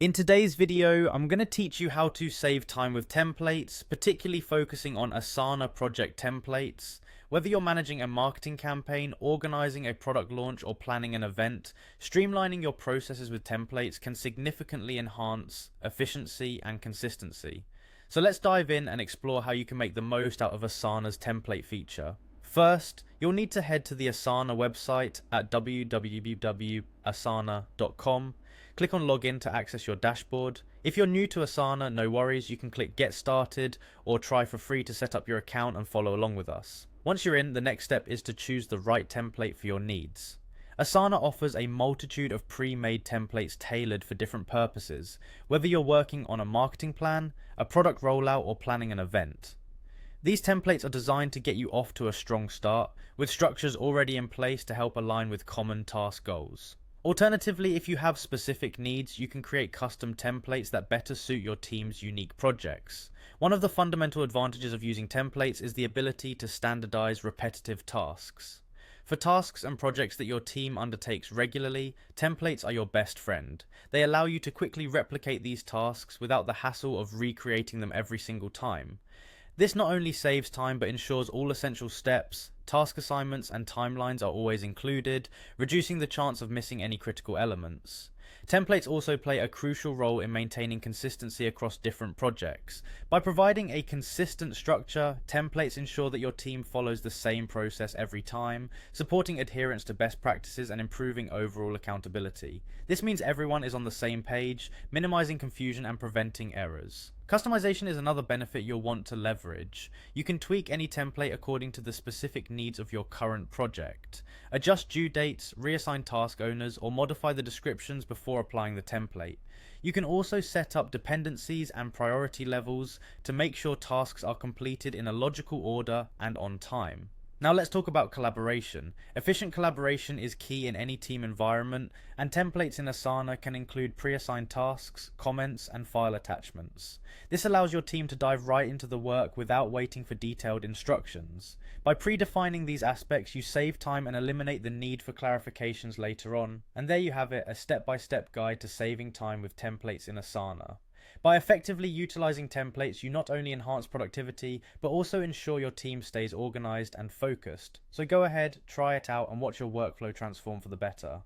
In today's video, I'm going to teach you how to save time with templates, particularly focusing on Asana project templates. Whether you're managing a marketing campaign, organizing a product launch, or planning an event, streamlining your processes with templates can significantly enhance efficiency and consistency. So let's dive in and explore how you can make the most out of Asana's template feature. First, you'll need to head to the Asana website at www.asana.com. Click on Login to access your dashboard. If you're new to Asana, no worries, you can click Get Started or try for free to set up your account and follow along with us. Once you're in, the next step is to choose the right template for your needs. Asana offers a multitude of pre-made templates tailored for different purposes, whether you're working on a marketing plan, a product rollout, or planning an event. These templates are designed to get you off to a strong start, with structures already in place to help align with common task goals. Alternatively, if you have specific needs, you can create custom templates that better suit your team's unique projects. One of the fundamental advantages of using templates is the ability to standardize repetitive tasks. For tasks and projects that your team undertakes regularly, templates are your best friend. They allow you to quickly replicate these tasks without the hassle of recreating them every single time. This not only saves time but ensures all essential steps, task assignments, and timelines are always included, reducing the chance of missing any critical elements. Templates also play a crucial role in maintaining consistency across different projects. By providing a consistent structure, templates ensure that your team follows the same process every time, supporting adherence to best practices and improving overall accountability. This means everyone is on the same page, minimizing confusion and preventing errors. Customization is another benefit you'll want to leverage. You can tweak any template according to the specific needs of your current project. Adjust due dates, reassign task owners, or modify the descriptions before applying the template. You can also set up dependencies and priority levels to make sure tasks are completed in a logical order and on time. Now let's talk about collaboration. Efficient collaboration is key in any team environment, and templates in Asana can include pre-assigned tasks, comments, and file attachments. This allows your team to dive right into the work without waiting for detailed instructions. By predefining these aspects, you save time and eliminate the need for clarifications later on. And there you have it, a step-by-step guide to saving time with templates in Asana. By effectively utilizing templates, you not only enhance productivity, but also ensure your team stays organized and focused. So go ahead, try it out, and watch your workflow transform for the better.